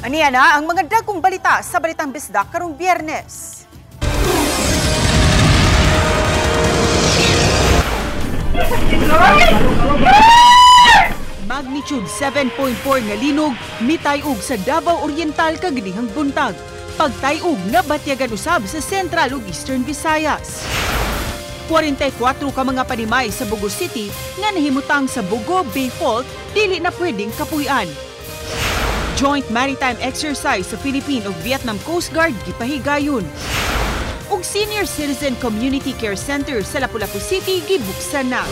Aniya na ang mga dagkong balita sa Balitang Bisdak karong Biyernes. Magnitude 7.4 nga linog mitayog sa Davao Oriental kaganihang buntag. Pagtayog na batyagan usab sa Central ug Eastern Visayas. 44 ka mga panimay sa Bugo City nga nahimutang sa Bugo Bay Fault dili na pwedeng kapuy-an. Joint maritime exercise sa Philippine ug Vietnam Coast Guard gipahigayon. Ug Senior Citizen Community Care Center sa Lapu-Lapu City gibuksan na.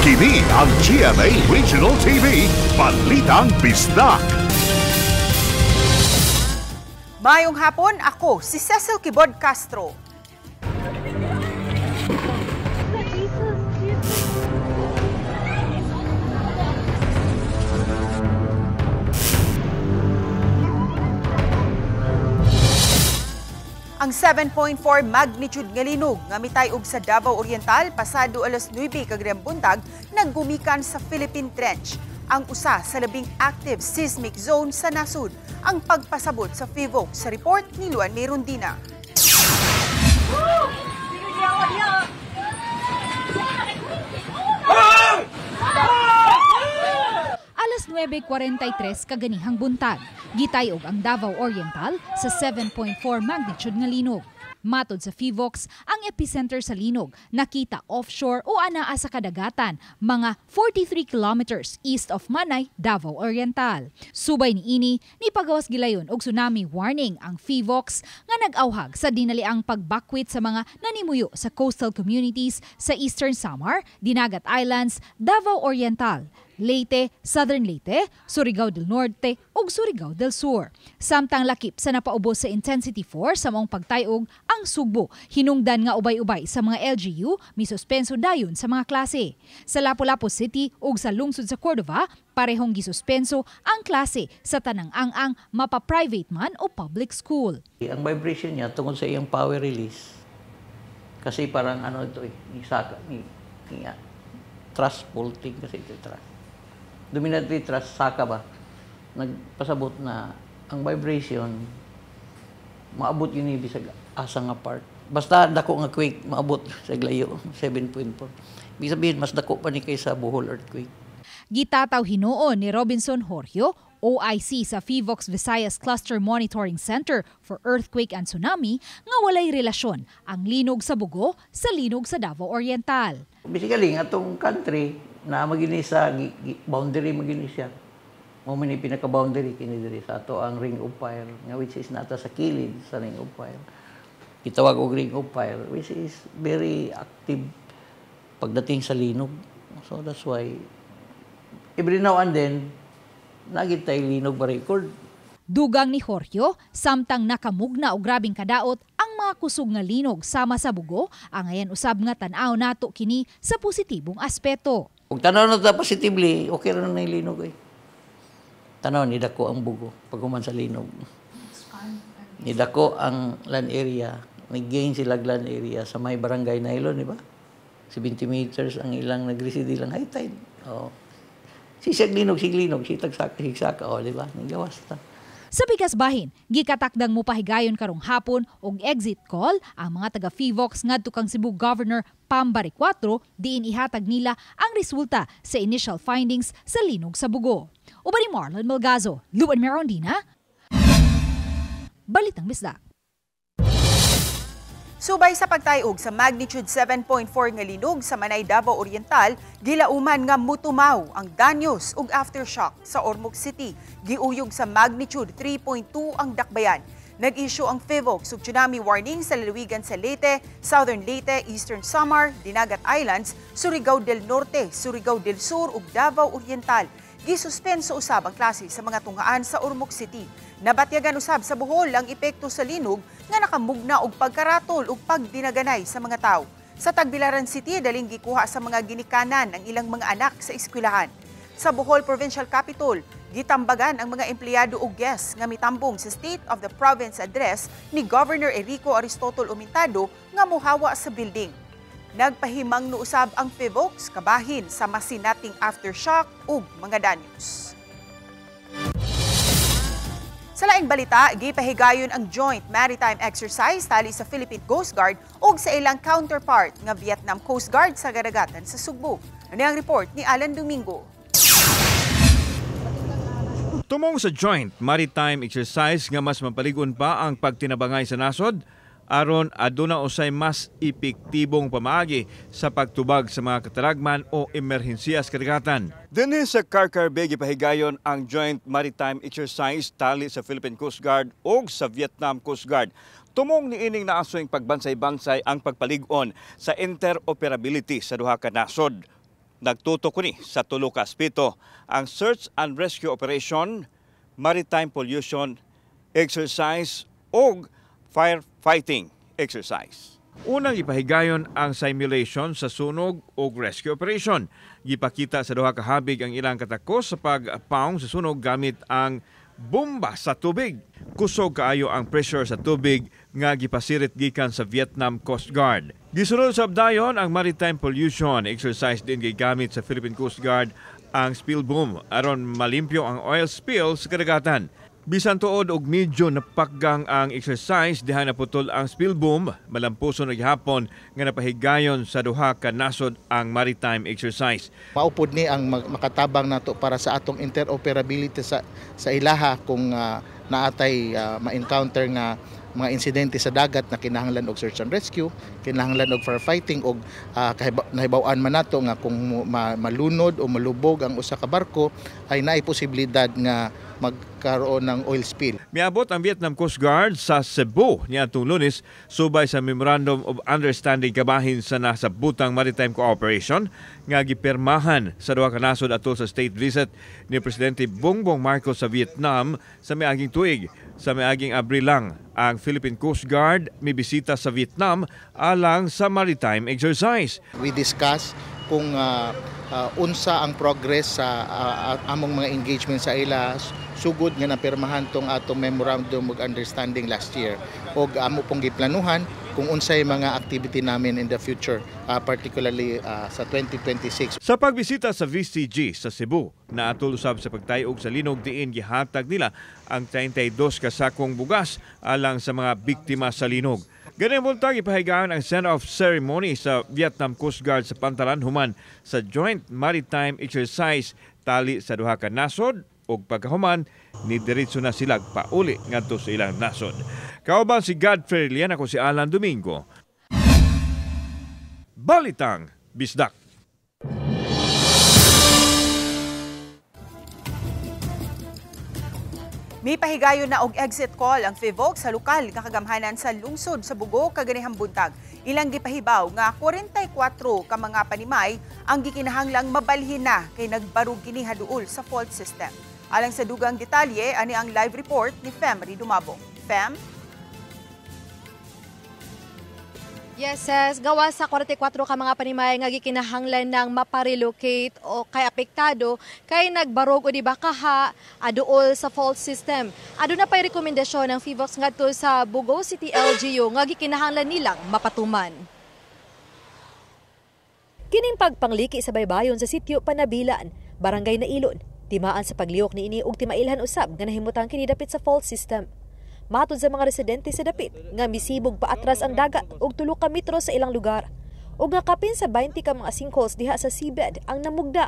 Kini ang GMA Regional TV, Balitang Bisdak. Mayong hapon, ako si Cecil Kibod Castro. Ang 7.4 magnitude nga linog nga mitayog sa Davao Oriental pasado alas 9 kagayang buntag naggumikan sa Philippine Trench, ang usa sa labing active seismic zone sa nasud. Ang pagpasabot sa FIVOC sa report ni Luan Merondina. Alas 9:43 kaganihang buntag, gitayog ang Davao Oriental sa 7.4 magnitude nga linog. Matod sa FIVOX, ang epicenter sa linog nakita offshore o anaa sa kadagatan, mga 43 kilometers east of Manay, Davao Oriental. Subay niini, nipagawas gilayon og tsunami warning ang FIVOX nga nag-awhag sa dinaliang pagbakwit sa mga nanimuyo sa coastal communities sa Eastern Samar, Dinagat Islands, Davao Oriental, Leyte, Southern Leyte, Surigao del Norte ug Surigao del Sur. Samtang lakip sa napaubos sa intensity 4 sa maong pagtayog ang Sugbo, hinungdan nga ubay-ubay sa mga LGU misuspenso dayon sa mga klase. Sa Lapu-Lapu City ug sa lungsod sa Cordova, parehong gisuspenso ang klase sa tanang ang mapa-private man o public school. Ang vibration niya tungkol sa iyang power release, kasi parang ano ito ni thrust faulting kasi ito thrust. Dominantly thrust saka ba? Nagpasabot na ang vibration maabot yun bisag asa nga part. Basta dako nga quake maabot sa glayo 7.4. Ibig sabihin mas dako pa ni kaysa Bohol earthquake. Gitataw hinuon ni Robinson Jorge, OIC sa FIVOX Visayas Cluster Monitoring Center for Earthquake and Tsunami, nga walay relasyon ang linog sa Bugo sa linog sa Davao Oriental. Basically, atong country na magini sa boundary magini siya. Mo man ni pinaka-boundary kini diri sa ato ang Ring of Fire, nga which is nata sa kilid sa Ring of Fire. Gitawag og Ring of Fire, which is very active pagdating sa linog. So that's why every now and then nagitay linog ba record. Dugang ni Jorge, samtang nakamugna og grabing kadaot ang mga kusog nga linog sama sa Bugo, ang ayan usab nga tan-aw nato kini sa positibong aspeto. Kung tanaw na ta positively, okay ra na yung linog eh. Tanaw ni dako ang Bugo paghuman sa linog. Ni dako ang land area, nag-gain sila land area sa may barangay Nailon, di ba? 70 meters ang ilang nag-reside lang high tide. Oh. Sisag linog, sigsaka, oh, di ba? Nagawas ta. Sa bigas bahin, gikatakdang mo pahigayon karong hapon og exit call ang mga taga FIVOX ngadto kang Cebu Governor Pambari 4 diin ihatag nila ang resulta sa initial findings sa linog sa Bugo. Uban ni Marlon Melgazo, Luan Merondina, Balitang Bisdak. Subay sa pagtayog sa magnitude 7.4 nga linog sa Manay, Davao Oriental, gilauman nga mutumaw ang danyos ug aftershock sa Ormoc City. Giuyog sa magnitude 3.2 ang dakbayan. Nag-issue ang FIVOX ug tsunami warning sa lalawigan sa Leyte, Southern Leyte, Eastern Samar, Dinagat Islands, Surigao del Norte, Surigao del Sur ug Davao Oriental. Gisuspenso usab ang klase sa mga tunggaan sa Ormoc City. Nabatyagan usab sa Bohol ang epekto sa linog nga nakamugna og pagkaratol ug pagdinaganay sa mga tawo. Sa Tagbilaran City, daling gikuha sa mga ginikanan ang ilang mga anak sa eskwelahan. Sa Bohol Provincial Capital, gitambagan ang mga empleyado ug guests nga mitambong sa State of the Province address ni Governor Enrico Aristotol Umentado nga mohawa sa building. Nagpahimang nuusab ang FIVOX kabahin sa masinating aftershock ug mga danyos. Sa laing balita, gipahigayon ang joint maritime exercise tali sa Philippine Coast Guard ug sa ilang counterpart nga Vietnam Coast Guard sa kadagatan sa Sugbo. Ano ang report ni Alan Domingo? Tumong sa joint maritime exercise nga mas mapaligon pa ang pagtinabangay sa nasod, aron aduna usay mas epektibong pamaagi sa pagtubag sa mga kataragman o emerhensiya sa kadagatan. Dinhi sa Karkar Bay gipahigayon ang joint maritime exercise tali sa Philippine Coast Guard o sa Vietnam Coast Guard. Tumong niining naasoing pagbansay-bansay ang pagpalig-on sa interoperability sa duha ka nasod. Nagtutok ni sa tulo ka aspeto ang search and rescue operation, maritime pollution exercise o firefighting exercise. Unang ipahigayon ang simulation sa sunog o rescue operation. Gipakita sa duha ka habig ang ilang katakos sa pagpaong sa sunog gamit ang bomba sa tubig. Kusog kaayo ang pressure sa tubig nga gipasirit gikan sa Vietnam Coast Guard. Gisunod sa abdayon ang maritime pollution exercise din gigamit sa Philippine Coast Guard ang spill boom aron malimpyo ang oil spill sa kadagatan. Bisan tuod og medyo napakgang ang exercise diha naputol ang spill boom, malampuson og gihapon nga napahigayon sa duha ka nasod ang maritime exercise. Maupod ni ang makatabang nato para sa atong interoperability sa ilaha kung naatay ma-encounter nga mga insidente sa dagat na kinahanglan og search and rescue, kinahanglan og firefighting og nahibaw-an man nato nga kung malunod o malubog ang usa ka barko ay naay posibilidad nga magkaroon ng oil spill. Miabot ang Vietnam Coast Guard sa Cebu niadtong Lunes subay sa Memorandum of Understanding kabahin sa nasabutang maritime cooperation nga gipirmahan sa duha ka nasod atol sa state visit ni Presidente Bongbong Marcos sa Vietnam sa miaging tuig. Sa miaging Abril lang, ang Philippine Coast Guard mibisita sa Vietnam alang sa maritime exercise. We discuss kung unsa ang progress sa among mga engagement sa ila sugod nga napirmahan tong atong Memorandum of Understanding last year og amo pong giplanuhan kung unsay mga activity namin in the future, particularly sa 2026. Sa pagbisita sa VCG sa Cebu, naatol usab sa pagtayog sa linog diin gihatag nila ang 32 ka sakong bugas alang sa mga biktima sa linog. Ganyan buntag ipahigaan ang send-off ceremony sa Vietnam Coast Guard sa Pantalan human sa joint maritime exercise tali sa duha ka nasod ug pagkahuman ni diretso na sila pauli ngadto sa ilang nasod. Kauban si Godfrey Lian, ako si Alan Domingo. Balitang Bisdak. May pahigayon na og exit call ang FIVOC sa lokal nga kagamhanan sa lungsod sa Bugo kaganihang buntag. Ilang gipahibaw nga 44 ka mga panimay ang gikinahanglang mabalhin na kay nagbarug kini haduol sa fault system. Alang sa dugang detalye, ani ang live report ni Fem Ridumabong. Fem? Yes, gawa sa 44 ka mga panimay nga gikinahanglan ng maparelocate o kay apektado kay nagbarog o di ba kaha aduol sa fault system. Aduna pay rekomendasyon ng FIVOC ngadto sa Bugo City LGU nga gikinahanglan nilang mapatuman. Kining pagpangliki sa baybayon sa sitio Panabilan, Barangay Nailon, timaan sa pagliok niini ug timailhan usab nga nahimutang kini dapit sa fault system. Matod sa mga residente sa dapit nga misibog paatras ang dagat og 3 ka metro sa ilang lugar ug nga kapin sa 20 ka mga sinkholes diha sa seabed ang namugda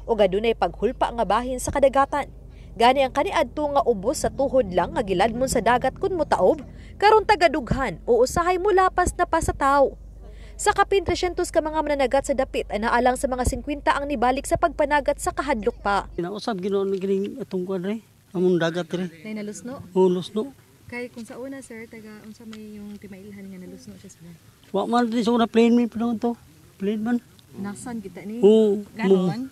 ug adunay paghulpa nga bahin sa kadagatan. Gani ang kaniadto nga ubos sa tuhod lang nga giladmon sa dagat kun motaob karon tagadughan o usahay mulapas na pa sa tawo. Sa kapin 300 ka mga mananagat sa dapit anaalang sa mga 50 ang nibalik sa pagpanagat sa kahadlok pa. Kinausab ginoon gining atong kwadre among dagat ri. Nay nalusno? Lusno. Kay kung sa una sir taga unsa may yung timailhan nga nalusno siya sa. Wa man di sa una plane mi padong to. Plane man. Nasan kita ni?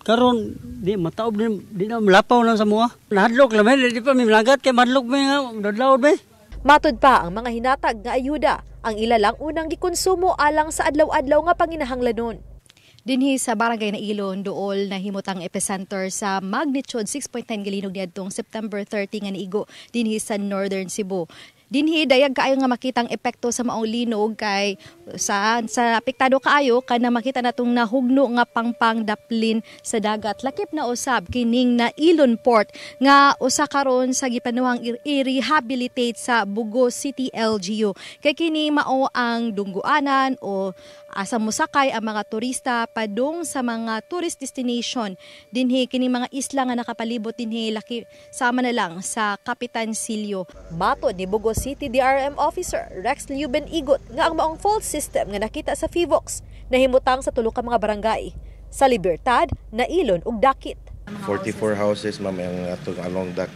Karon di mataob di na malapaw na sa mua. Nahadlok lamen di pa mi mlagat kay madlok mi nga dadlawod ba. Matod pa ang mga hinatag nga ayuda ang ila lang unang gikonsumo alang sa adlaw-adlaw nga panginahanglanon. Dinhi sa Barangay Nailon duol na himutang epicenter sa magnitude 6.9 galinog niadtong September 30 nga niigo dinhi sa Northern Cebu. Dinhi dayag kaayo nga makitang epekto sa maong linog kay sa apektado kaayo kana makita natong nahugno nga pangpang daplin sa dagat. Lakip na usab kining na Ilon Port nga usa karon sa gipanuhang i-rehabilitate sa Bugo City LGU. Kay kini mao ang dungguanan o asa mosakay ang mga turista padung sa mga tourist destination dinhi kini mga isla nga nakapalibot dinhi laki sama na lang sa Kapitan Silio. Matod ni Bugo City DRM Officer Rex Leuben Igot nga ang maong fault system nga nakita sa FIVOX nahimutang sa tulo ka mga barangay sa Libertad, Nailon ug Dakit. 44 houses ma'am ang along that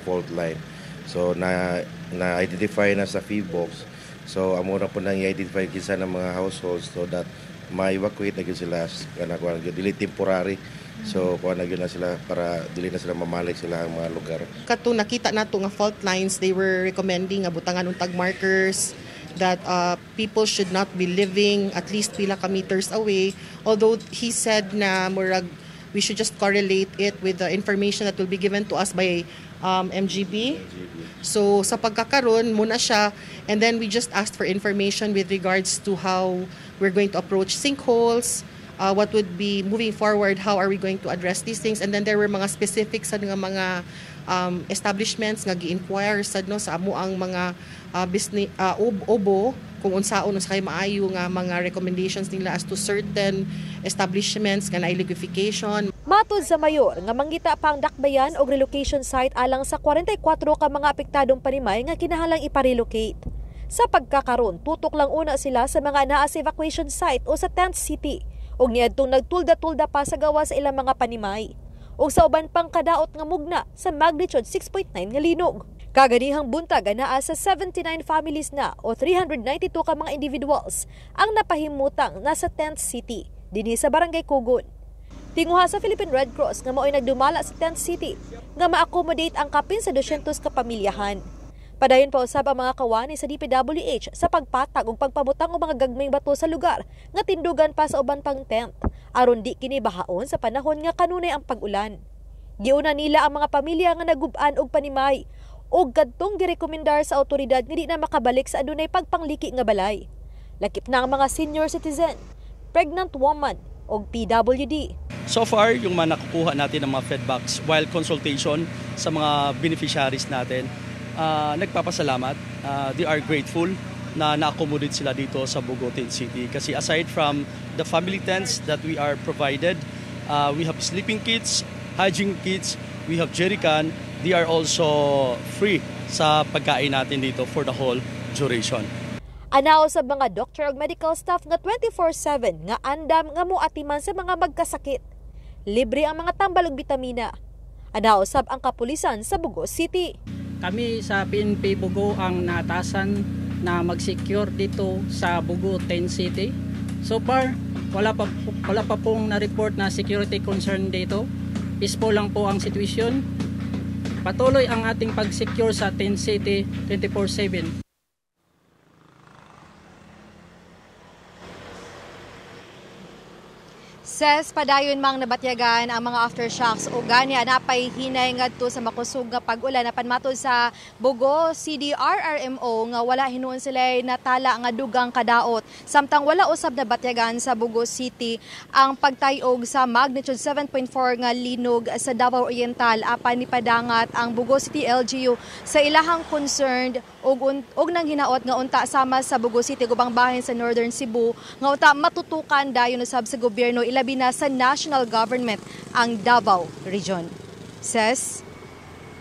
fault line. So na-identify na sa FIVOX. So amo na po nang i-identify kinsa ng mga households so that ma-evacuate na gyud sila kana kuan dili temporary. So kuan na gyud na sila para dili na sila mamalik sila ang mga lugar. Katong nakita nato nga fault lines, they were recommending nga butangan untag markers that people should not be living at least pila ka meters away. Although he said na murag we should just correlate it with the information that will be given to us by MGB. So sa pagkakaroon muna siya and then we just asked for information with regards to how we're going to approach sinkholes, what would be moving forward, how are we going to address these things, and then there were mga specifics sa mga establishments nga gi-inquire sa amo ang mga business obo kung unsaon sa kay maayo nga mga recommendations nila as to certain establishments nga naay liquefaction. Matod sa mayor nga manggita pa ang dakbayan og relocation site alang sa 44 ka mga apektadong panimay nga kinahanglang iparelocate. Sa pagkakaron, tutok lang una sila sa mga naa sa evacuation site o sa tent city ug niadtong nagtulda-tulda pa sa gawa sa ilang mga panimay ug sa uban pang kadaot nga mugna sa magnitude 6.9 nga linog. Kaganihang buntag naa sa 79 families na o 392 ka mga individuals ang napahimutang nasa tent city dinhi sa Barangay Kugon. Tinguha sa Philippine Red Cross nga mao'y nagdumala sa tent city nga ma-accommodate ang kapin sa 200 ka pamilyahan. Padayon pa usab ang mga kawani sa DPWH sa pagpatag ug pagpabutang og mga gagmayng bato sa lugar nga tindugan pa sa uban pang tent aron di kini bahaon sa panahon nga kanunay ang pag-ulan. Giuna nila ang mga pamilya nga nagub-an og panimay ug kadtong girekomendar sa awtoridad nga di na makabalik sa adunay pagpangliki nga balay. Lakip na ang mga senior citizen, pregnant woman ug PWD. So far, yung mga nakukuha natin ng mga feedbacks while consultation sa mga beneficiaries natin, nagpapasalamat. They are grateful na na-accommodate sila dito sa Bugo Tent City. Kasi aside from the family tents that we are provided, we have sleeping kits, hygiene kits, we have jerrycan. They are also free sa pagkain natin dito for the whole duration. Anaw sa mga doctor ug medical staff nga 24/7 nga andam nga moatiman sa mga magkasakit. Libre ang mga tambal ug bitamina. Anaw sab ang kapulisan sa Bugo City. Kami sa PNP Bugo ang naatasan na mag-secure dito sa Bugo Tent City. So far, wala pa pong na-report na security concern dito. Peaceful lang po ang sitwasyon. Patuloy ang ating pag-secure sa Tent City 24/7. Ses padayon mang nabatyagan ang mga aftershocks o gani napay hinay ngadto sa makusog nga pag-ulan apan matod sa Bugo CDRRMO nga wala hinuon sila natala nga dugang kadaot samtang wala usab na batyagan sa Bugo City ang pagtayog sa magnitude 7.4 nga linog sa Davao Oriental apan nipadangat ang Bugo City LGU sa ilahang concerned og nang hinaot nga unta sama sa Bugo City gubang bahin sa Northern Cebu nga unta matutukan dayon usab sa gobyerno ilabi na sa national government ang Davao Region. Ses?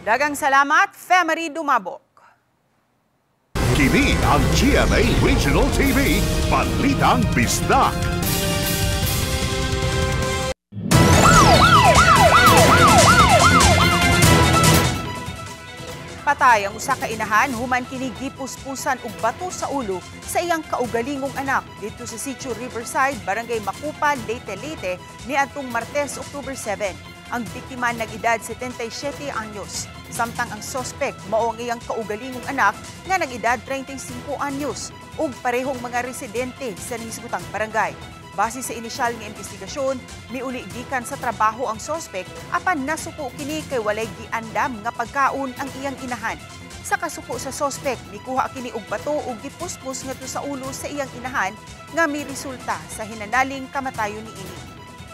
Dagang salamat, Femery Dumabok. Kini ang GMA Regional TV, Balitang Bisdak. Patay ang usa ka inahan human kini gipuspusan og bato sa ulo sa iyang kaugalingong anak dito sa Sitio Riverside, Barangay Macupa, Leyte niadtong Martes, October 7. Ang biktima nag-edad 77 anyos, samtang ang suspect mao ang iyang kaugalingong anak nga nag-edad 35 anyos ug parehong mga residente sa nisgutang barangay. Base sa inisyal nga investigasyon, miuli gikan sa trabaho ang suspect apan nasuko kini kay walay giandam nga pagkaon ang iyang inahan. Sa kasuko sa sospek, mikuha kini og bato ug gipuspos ngadto sa ulo sa iyang inahan nga may resulta sa hinanaling kamatayon niini.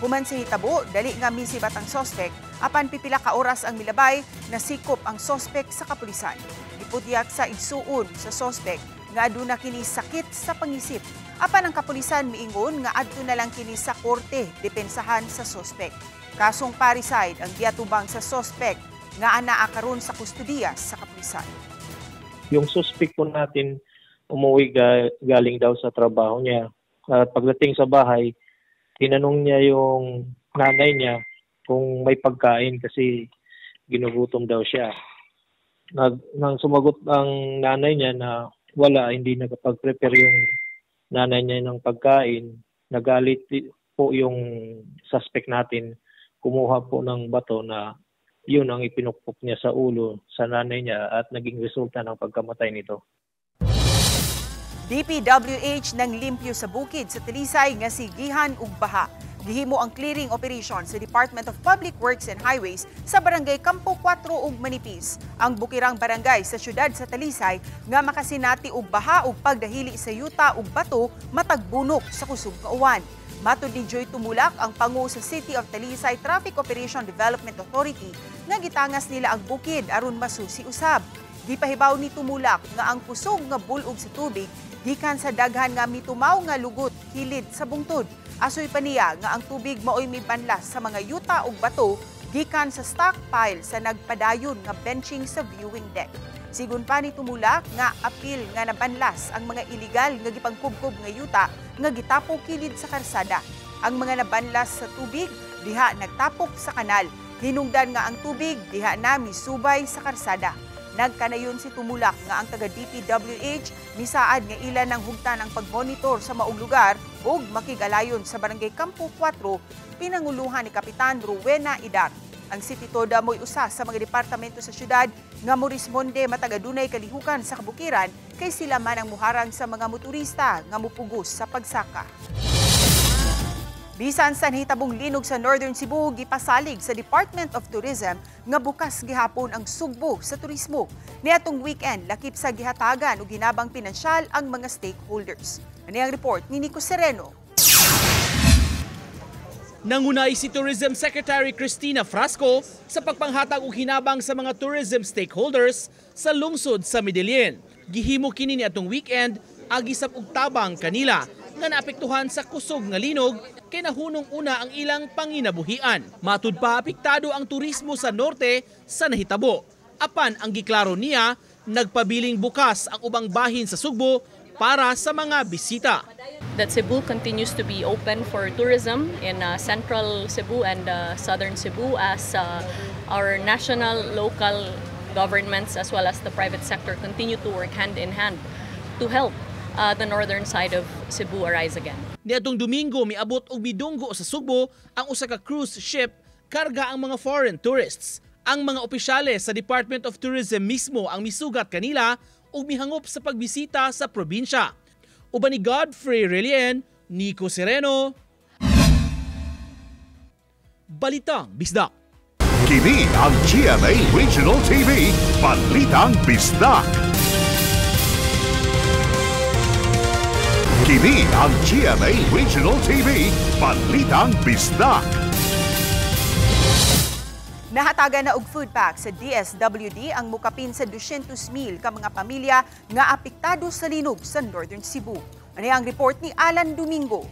Human sa hitabo, dali nga misibat ang sospek, apan pipila ka oras ang milabay, nasikop ang sospek sa kapulisan. Ipudyak sa igsuon sa sospek nga aduna kini sakit sa pangisip. Apan ang kapulisan miingon nga adto na lang kini sa korte depensahan sa sospek. Kasong parricide ang giatubang sa sospek nga anaa karon sa kustudiya sa kapulisan. Yung suspect po natin umuwi galing daw sa trabaho niya. At pagdating sa bahay, tinanong niya yung nanay niya kung may pagkain kasi ginugutom daw siya. Nang sumagot ang nanay niya na wala, hindi nakapag-prepare yung nanay niya ng pagkain, nagalit po yung suspect natin, kumuha po ng bato na yun ang ipinukpok niya sa ulo sa nanay niya at naging resulta ng pagkamatay nito. DPWH nang limpyo sa bukid sa Talisay nga si Gihan ug baha. Gihimo ang clearing operation sa Department of Public Works and Highways sa Barangay Campo 4 ug Manipis. Ang bukirang barangay sa syudad sa Talisay nga makasinati og baha ug pagdahili sa yuta ug bato matag bunok sa kusog nga uwan. Matud ni Joy Tumulak, ang pangu sa City of Talisay Traffic Operation Development Authority, nga gitangas nila ang bukid aron masusi usab. Gipahibaw ni Tumulak nga ang kusog nga bulog sa tubig gikan sa daghan nga mitumaw nga lugot kilid sa bungtod. Asoy pa niya nga ang tubig maoy mibanlas sa mga yuta ug bato gikan sa stockpile sa nagpadayon nga benching sa viewing deck. Sigun pa ni Tumulak nga apil nga nabanlas ang mga iligal nga gipangkubkob nga yuta nga gitapok kilid sa karsada. Ang mga nabanlas sa tubig diha nagtapok sa kanal. Hinungdan nga ang tubig diha na misubay sa karsada. Nagkanayon si Tumulak nga ang taga DPWH misaad nga ilan ng hugtan ang pagmonitor sa maong lugar ug makigalayon sa Barangay Campo 4 pinanguluhan ni Kapitan Rowena Idar. Ang City Toda mo'y usa sa mga departamento sa syudad nga morismonde matag adunay kalihukan sa kabukiran kay sila man ang muharang sa mga motorista nga mupugos sa pagsaka. Bisan sa nahitabong linog sa Northern Cebu, gipasalig sa Department of Tourism nga bukas gihapon ang sugbo sa turismo. Niadtong weekend, lakip sa gihatagan o ginabang pinansyal ang mga stakeholders. Ano ang report ni Nico Sereno? Nangunay si Tourism Secretary Cristina Frasco sa pagpanghatag og hinabang sa mga tourism stakeholders sa lungsod sa Medellin. Gihimo kini niadtong weekend agisap og tabang kanila nga naapektuhan sa kusog nga linog kay nahunong una ang ilang panginabuhian. Matud pa apektado ang turismo sa norte sa nahitabo. Apan ang giklaro niya, nagpabiling bukas ang ubang bahin sa Sugbo para sa mga bisita. That Cebu continues to be open for tourism in central Cebu and southern Cebu as our national, local governments as well as the private sector continue to work hand in hand to help the northern side of Cebu arise again. Niadtong Domingo miabot og midunggo sa Sugbo ang usa ka cruise ship karga ang mga foreign tourists. Ang mga opisyales sa Department of Tourism mismo ang misugat kanila ug mihangop sa pagbisita sa probinsya. Uban ni Godfrey Relien, Nico Sereno, Balitang Bisdak. Kini ang GMA Regional TV, Balitang Bisdak. Kini ang GMA Regional TV, Balitang Bisdak. Nahatagan na og food pack sa DSWD ang mukapin sa 200,000 ka mga pamilya nga apektado sa linog sa Northern Cebu. Ano ang report ni Alan Domingo?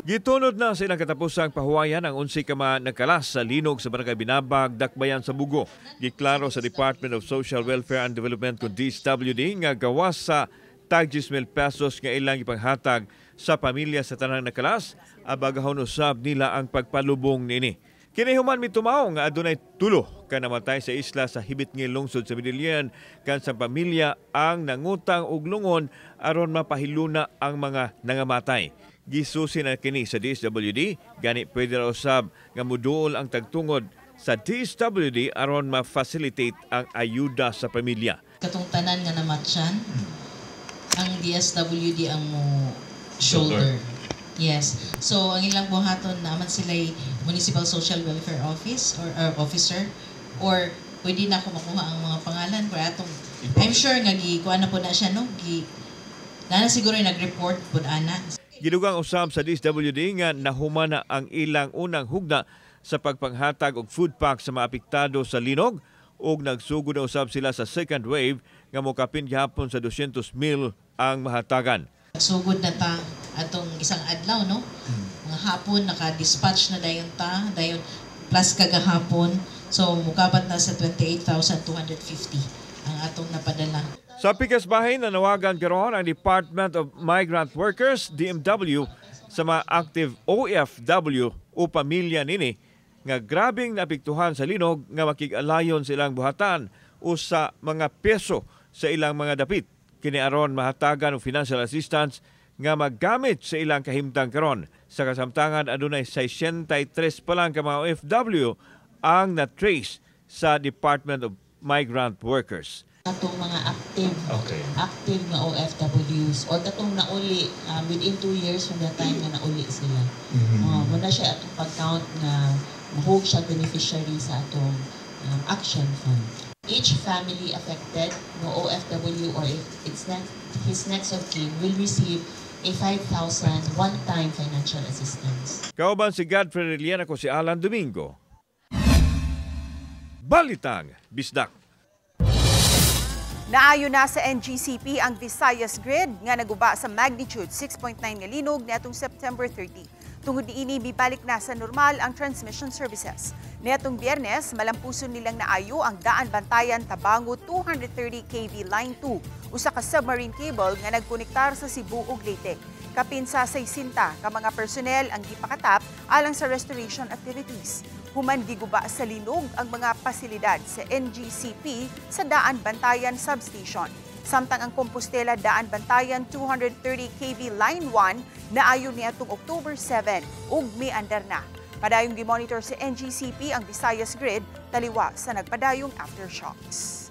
Gitunod na sa ilang katapusang pahuwayan ang 11 ka nagkalas sa linog sa Barangay Binabag, Dakbayan sa Bugo. Giklaro sa Department of Social Welfare and Development kung DSWD nga gawas sa tag 10,000 pesos nga ilang ipanghatag sa pamilya sa tanang nakalas, abagahon usab nila ang pagpalubong nini. Kini human mitumaw nga adunay 3 ka namatay sa isla sa Hibitngil lungsod sa Medellin kan sa pamilya ang nangutang og lungon aron mapahiluna ang mga nangamatay. Gisusi na kini sa DSWD, gani pwede ra usab nga muduol ang tagtungod sa DSWD aron ma-facilitate ang ayuda sa pamilya. Katong tanan nga namatyan, ang DSWD ang mo shoulder. Yes. So ang ilang buhaton naman sila Municipal Social Welfare Office or officer or pwede na ako makuha ang mga pangalan pero atong I'm sure nga kuan na po na siya no na siguro nag-report po ana. Gidugang usab sa DSWD nga nahumana ang ilang unang hugna sa pagpanghatag og food pack sa mga apektado sa linog ug nagsugod na usab sila sa second wave nga mokapin gihapon sa 200,000 ang mahatagan. Nagsugod na ta atong isang adlaw no. Mga hapon naka-dispatch na dayon plus kagahapon. So mukabat na sa 28,250 ang atong napadala. Sa pikas bahin nanawagan karon ang Department of Migrant Workers DMW sa mga active OFW o pamilya nini nga grabing naapektuhan sa linog nga makig-alayon silang buhatan o sa mga peso sa ilang mga dapit. Kini aron mahatagan og financial assistance nga maggamit sa ilang kahimtang karon. Sa kasamtangan adunay 63 pa lang ka mga OFW ang na-trace sa Department of Migrant Workers. Atong mga active na OFWs o katong nauli within 2 years from the time na nauli sila. Muna siya atong pag-count na mahug siya beneficiary sa atong action fund. Each family affected no OFW or his next of kin will receive a 5,000 one-time financial assistance. Kauban si Godfrey Reliana ko si Alan Domingo. Balitang Bisdak. Naayo na sa NGCP ang Visayas Grid nga naguba sa magnitude 6.9 nga linog netong September 30. Tungod niini bibalik na sa normal ang transmission services. Netong Biyernes, malampuson nilang naayo ang Daan Bantayan Tabango 230 kV Line 2, usa ka submarine cable nga nagkonektar sa Cebu ug Leyte. Kapin sa 60 ka mga personnel ang gipakatap alang sa restoration activities. Human giguba sa linog ang mga pasilidad sa NGCP sa Daan Bantayan Substation. Samtang ang Compostela Daan Bantayan 230 kV Line 1 naayon niadtong October 7 ug miandar na. Padayong gimonitor sa NGCP ang Visayas Grid taliwa sa nagpadayong aftershocks.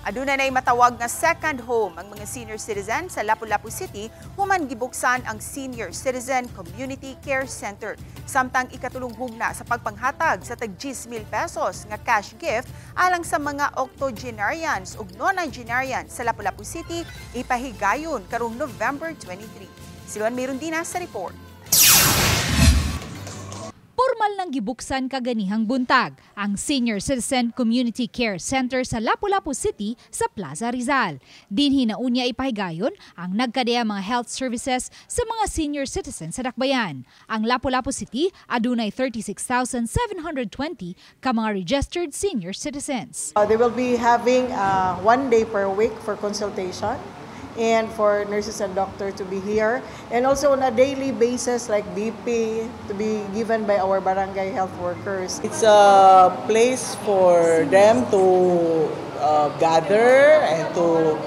Aduna nay matawag nga second home ang mga senior citizen sa Lapu-Lapu City human gibuksan ang Senior Citizen Community Care Center. Samtang ikatulong hugna sa pagpanghatag sa tag 10,000 pesos nga cash gift alang sa mga octogenarians ug nonagenarians sa Lapu-Lapu City ipahigayon karong November 23. Siluan Mirundina sa report. Formal nang gibuksan kaganihang buntag ang Senior Citizen Community Care Center sa Lapu-Lapu City sa Plaza Rizal. Dinhi na unya ipahigayon ang nagkadaya mga health services sa mga senior citizens sa Dakbayan. Ang Lapu-Lapu City adunay 36,720 ka mga registered senior citizens. They will be having 1 day per week for consultation and for nurses and doctors to be here, and also on a daily basis like BP to be given by our barangay health workers. It's a place for them to gather and to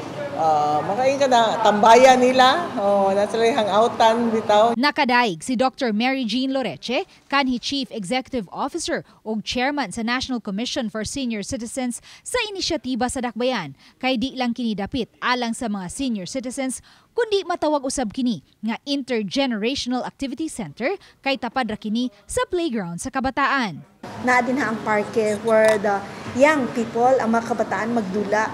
makain ka na tambayan nila. Naturally hangoutan bitaw. Nakadaig si Dr. Mary Jean Loreche, kanhi Chief Executive Officer ug Chairman sa National Commission for Senior Citizens sa inisyatiba sa Dakbayan. Kay di lang kini dapit alang sa mga senior citizens kundi matawag usab kini nga Intergenerational Activity Center kay tapad ra kini sa playground sa kabataan. Naa din ang parke where the young people, ang mga kabataan magdula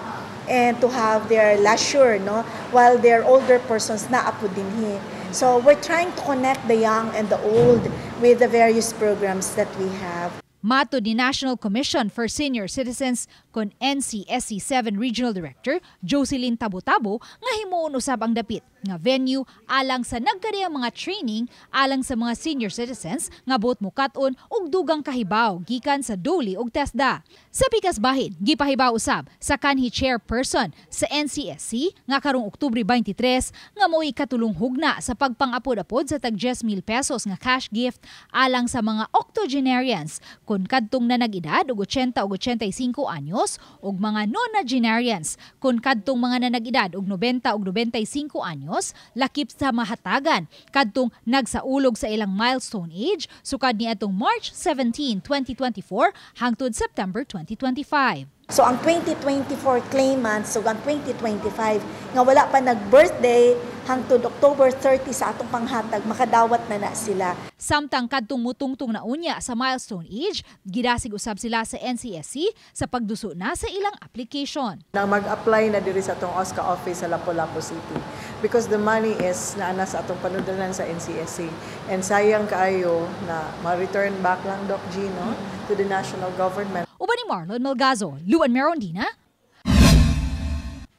and to have their leisure, no, while their older persons na apo dinhi. So we're trying to connect the young and the old with the various programs that we have. Mato ni National Commission for Senior Citizens kon NCSC 7 Regional Director Jocelyn Tabo-Tabo nga himuon usab ang dapit nga venue alang sa nagkadayang mga training alang sa mga senior citizens nga buot mukat-on og dugang kahibaw gikan sa DOLE ug TESDA. Sa pikas bahin, gipahibaw usab sa kanhi chairperson sa NCSC nga karong Oktubre 23 nga mo'y katulong hugna sa pagpangapod-apod sa tag 10,000 pesos nga cash gift alang sa mga octogenarians kun kadtong nanag-edad og 80 ug 85 anyos ug mga nonagenarians kun kadtong mga nanag-edad og 90 ug 95 anyos lakip sa mahatagan kadtong nagsaulog sa ilang milestone age sukad niadtong March 17, 2024 hangtod September 2025. So ang 2024 claimants, so ang 2025 nga wala pa nag-birthday hangtod October 30 sa atong panghatag makadawat na sila. Samtang kadtong mutungtong na unya sa milestone age, gidasig usab sila sa NCSC sa pagduso na sa ilang application. Na mag-apply na diri sa atong OSCA office sa Lapu-Lapu City because the money is naana sa atong panudalan sa NCSC and sayang kaayo na ma-return back lang Doc Gino to the national government. Uban ni Marlon Melgazo, Luan Merondina,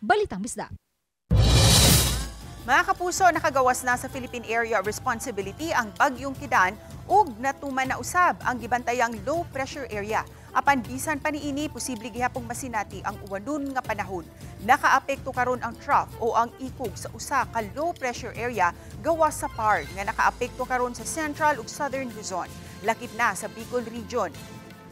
Balitang Bisda. Mga kapuso, nakagawas na sa Philippine Area of Responsibility ang Bagyong Kidan ug natuman na usab ang gibantayang low pressure area. Apan bisan pa niini posible gihapong masinati ang uwanon nga panahon. Nakaapekto karon ang trough o ang ikog sa usa ka low pressure area gawas sa PAR nga nakaapekto karon sa Central ug Southern Luzon. Lakip na sa Bicol Region.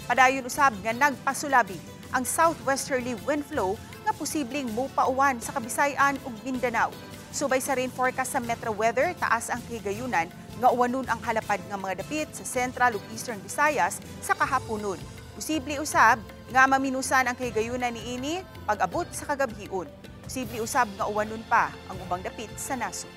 Padayon usab nga nagpasulabi ang southwesterly wind flow nga posibleng mopauwan sa Kabisayan ug Mindanao. Subay sa rain forecast sa Metro Weather, taas ang higayunan nga uwanon ang halapad nga mga dapit sa Central ug Eastern Visayas sa kahaponon. Posible usab nga maminusan ang higayunan niini pag-abot sa kagabhion. Posible usab nga uwanon pa ang ubang dapit sa nasod.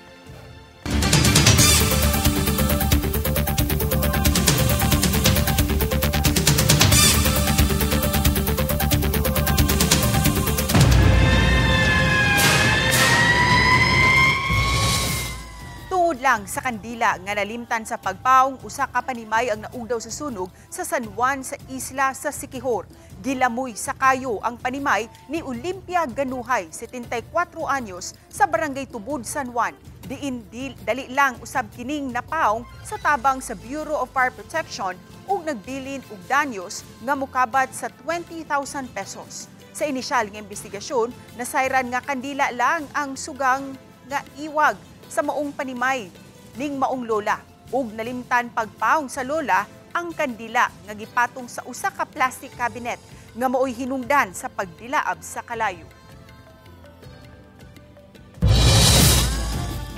Lang sa kandila nga nalimtan sa pagpaong usa ka panimay ang naugdaw sa sunog sa San Juan sa isla sa Siquijor. Gilamoy sa kayo ang panimay ni Olympia Ganuhay, 74 anyos, sa Barangay Tubod, San Juan. Diin dali lang usab kining napaong sa tabang sa Bureau of Fire Protection ug nagbilin og danyos nga mokabat sa 20,000 pesos. Sa inisyal nga investigasyon, nasayran nga kandila lang ang sugang nga iwag sa maong panimay ning maong lola ug nalimtan pagpaong sa lola ang kandila nga gipatong sa usa ka plastic cabinet nga maoy hinungdan sa pagdilaab sa kalayo.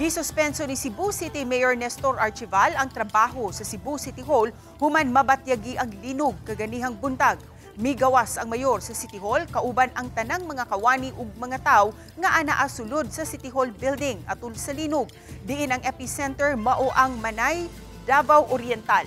Gisuspenso ni Cebu City Mayor Nestor Archival ang trabaho sa Cebu City Hall human mabatyagi ang linog kaganihang buntag. Migawas ang mayor sa City Hall kauban ang tanang mga kawani ug mga tawo nga anaa sulod sa City Hall building atol sa linog. Diin ang epicenter mao ang Manay, Davao Oriental.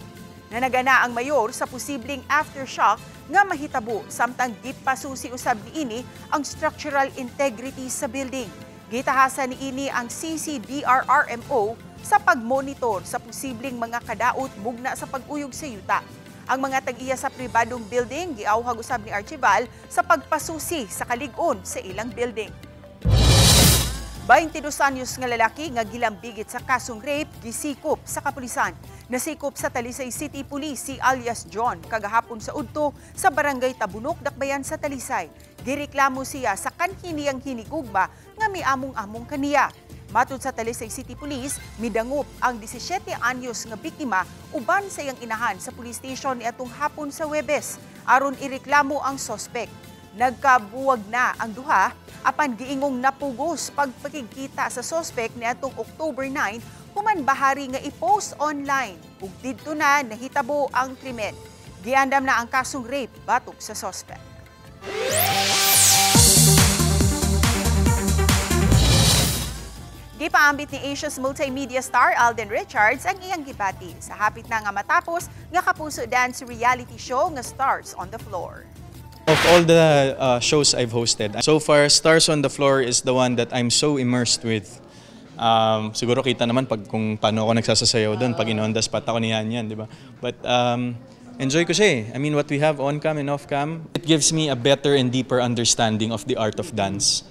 Nanagana ang mayor sa posibleng aftershock nga mahitabo samtang gipasusi usab niini ang structural integrity sa building. Gitahasan niini ang CCDRRMO sa pagmonitor sa posibleng mga kadaot mugna sa pag-uyog sa yuta. Ang mga tag-iya sa pribadong building giawhag usab ni Archival sa pagpasusi sa kalig-on sa ilang building. 22 anyos nga lalaki nga gilambigit sa kasong rape gisikop sa kapulisan. Nasikop sa Talisay City Police si alias John kagahapon sa udto sa Barangay Tabunok, Dakbayan sa Talisay. Gireklamo siya sa kanhiniyang hinigugma nga miamong-among kaniya. Matod sa Talisay City Police, midangop ang 17 anyos nga biktima uban sa iyang inahan sa police station niadtong hapon sa Huwebes aron ireklamo ang suspect. Nagkabuwag na ang duha apan giingong napugos pagpakigkita sa suspect niadtong October 9 human bahari nga i-post online ug didto na nahitabo ang krimen. Giandam na ang kasong rape batok sa suspect. Gipaambit ni Asia's multimedia star Alden Richards ang iyang gibati sa hapit na nga matapos nga kapuso dance reality show nga Stars on the Floor. Of all the shows I've hosted, so far Stars on the Floor is the one that I'm so immersed with. Siguro kita naman pag kung paano ako nagsasasayaw doon pag in-on the spot ako ni Yan, di ba? But enjoy ko siya. I mean, what we have on cam and off cam, it gives me a better and deeper understanding of the art of dance.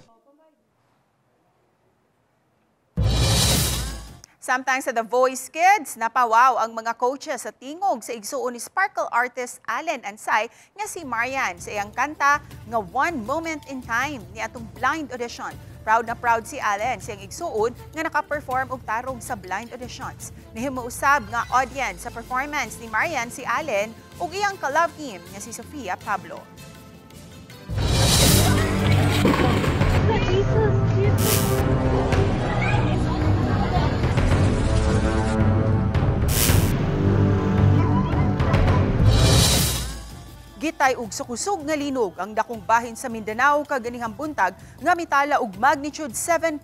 Samtang sa The Voice Kids, napawaw ang mga coaches sa tingog sa igsuon ni Sparkle artist Allen Ansay nga si Marian sa iyang kanta nga One Moment in Time ni atong blind audition. Proud na proud si Allen sa iyang igsuon nga naka-perform og tarong sa blind auditions. Nahimuusab nga audience sa performance ni Marian si Allen ug iyang ka-love team nga si Sofia Pablo. Gitay ug sukusog nga linog ang dakong bahin sa Mindanao kaganihang buntag nga mitala og magnitude 7.4.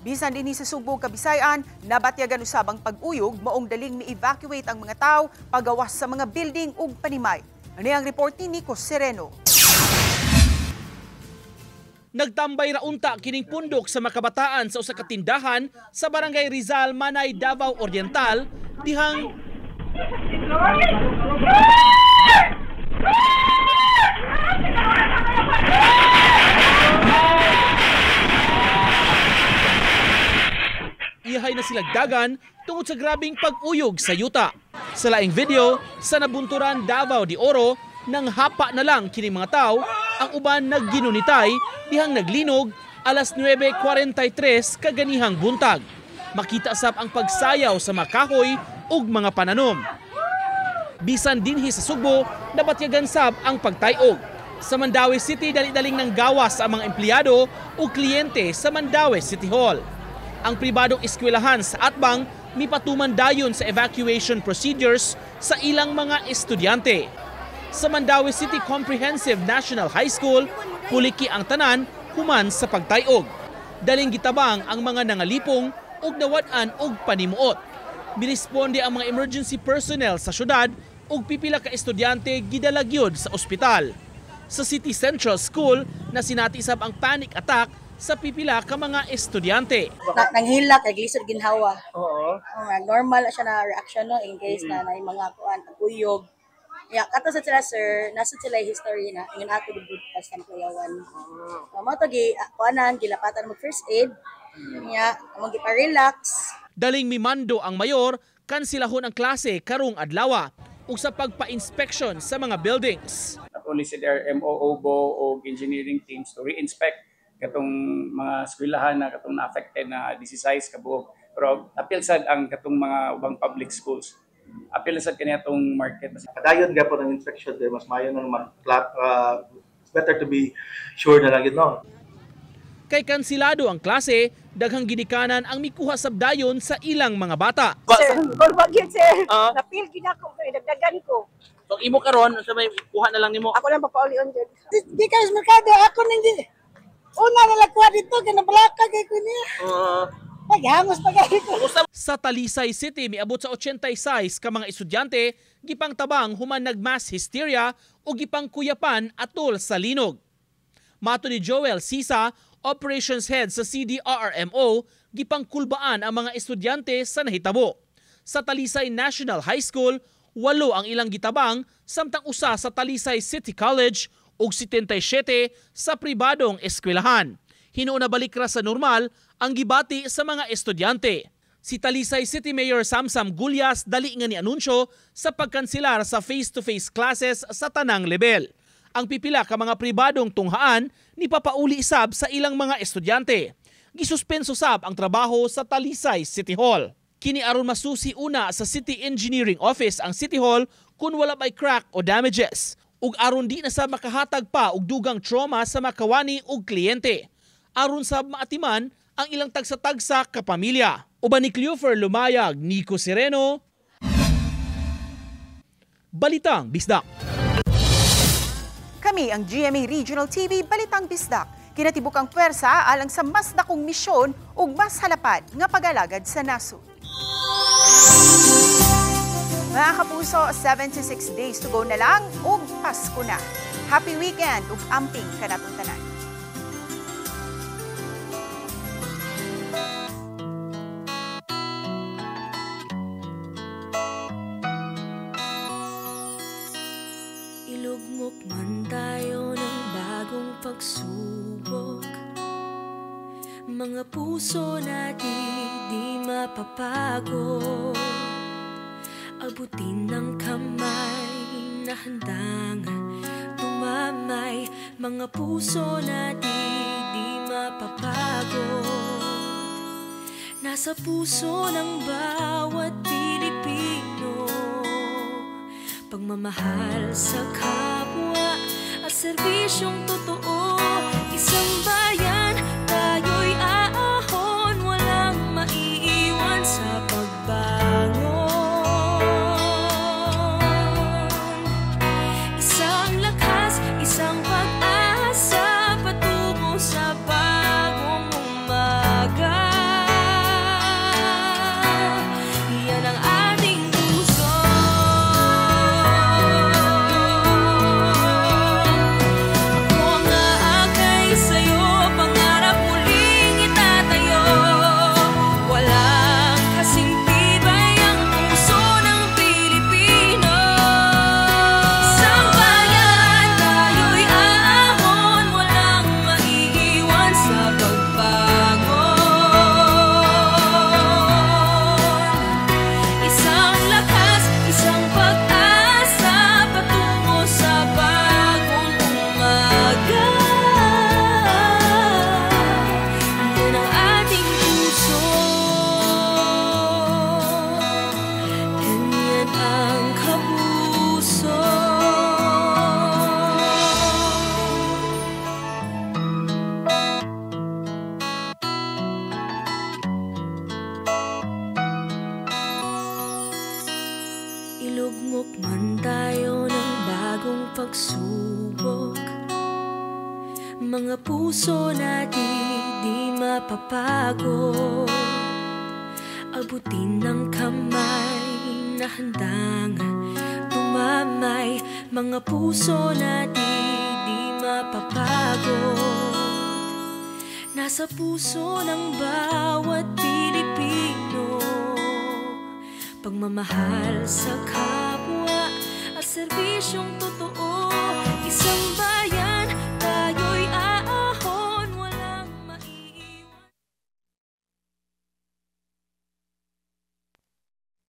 Bisan dinhi sa Subo, Kabisayan, nabatyagan usab ang pag-uyog maong daling mi-evacuate ang mga tao pagawas sa mga building ug panimay. Ano ang report ni Nico Sereno? Nagtambay ra unta kining pundok sa makabataan sa usa ka tindahan sa Barangay Rizal, Manay, Davao Oriental dihang iyahay na silagdagan tungod sa grabing pag-uyog sa yuta. Sa laing video, sa Nabunturan, Davao de Oro, nang hapa na lang kining mga tao, ang uban nagginunitay dihang naglinog alas 9:43 kaganihang buntag. Makita sab ang pagsayaw sa makahoy ug mga pananom. Bisan dinhi sa Subo, nabatyagan sab ang pagtayog. Sa Mandaue City, dali-daling nang gawas ang mga empleyado o kliyente sa Mandaue City Hall. Ang pribadong eskwelahan sa Atbang mipatuman dayon sa evacuation procedures sa ilang mga estudyante. Sa Mandaue City Comprehensive National High School, puliki ang tanan human sa pagtayog. Daling gitabang ang mga nangalipong ug nawad-an og panimuot. Biresponde ang mga emergency personnel sa syudad ug pipila ka estudyante gidalagyod sa ospital. Sa City Central School, nasinatisab ang panic attack sa pipila ka mga estudyante. Nanghila kay gisod ginhawa. Oo. Normal siya na reaction no in case na may mga kuan uyog. Ya, kato sa sila sir, nasa sila history na ingin ato dugod pas sa kuyawan. Mo to gi kuanan gilapatan mo first aid. Ya, mo gipa-relax. Daling mimando ang mayor kansilahon ang klase karong adlaw ug sa pagpa-inspection sa mga buildings. Only si MO OBO o engineering teams to re-inspect katong mga eskwelahan na katong na-affected na 16 kabuok. Pero apil sad ang katong mga ubang public schools. Apil sad kaniya tong market. Kadayon gyapon ang inspection there, mas maayo nang it's better to be sure na lang yun, no? Kay kansilado ang klase, daghang ginikanan ang mikuha sab dayon sa ilang mga bata. Sir, wag yun sir. Napil gina ko, dagdagan ko. So imo karon sa may kuha na lang nimo. Ako lang papauli-on dyan. Di ka sa merkado, ako nang una na lagwa dito, kinabalaka kay ko niya. Paghangos pagay ko. Sa Talisay City, miabot sa 86 ka mga estudyante, gipang tabang human nag-mass hysteria o gipang kuyapan atol sa linog. Mato ni Joel Sisa, Operations Head sa CDRRMO, gipang kulbaan ang mga estudyante sa nahitabo. Sa Talisay National High School, 8 ang ilang gitabang, samtang usa sa Talisay City College ug 77 sa pribadong eskwelahan. Hinuon na balik ra sa normal ang gibati sa mga estudyante. Si Talisay City Mayor Samsam Gulyas dali nga ni anunsyo sa pagkanselar sa face-to-face classes sa tanang level. Ang pipila ka mga pribadong tunghaan ni papauli sab sa ilang mga estudyante. Gisuspenso sab ang trabaho sa Talisay City Hall. Kini aron masusi una sa City Engineering Office ang City Hall kung wala bay crack o damages. Ug aron di na sa makahatag pa og dugang trauma sa makawani ug kliyente. Aron sa maatiman ang ilang tagsa-tagsa kapamilya. Uban ni Cleofer Lumayag, Nico Sereno, Balitang Bisdak. Kami ang GMA Regional TV Balitang Bisdak. Kinatibukang puwersa alang sa mas dakong misyon ug mas halapad nga pag-alagad sa nasod. Mga kapuso, 76 days to go na lang ug Pasko na. Happy weekend ug amping kanatong tanan. Ilugmok man tayo ng bagong pagsubok, mga puso natin di mapapagod. Abutin ng kamay na handang tumamay, mga puso natin di mapapagod. Nasa puso ng bawat Pilipino, pagmamahal sa kapwa at serbisyong totoo. Isang bayan, tayo'y aahon, walang maiiwan sa pagbangon. Isang lakas, isang pag-asa patungo sa bagong umaga. pagsubok, mga puso na di mapapagod. Abutin ng kamay na handang tumamay, mga puso na di mapapagod. Nasa puso ng bawat Pilipino, pagmamahal sa kapwa at serbisyong totoo, isang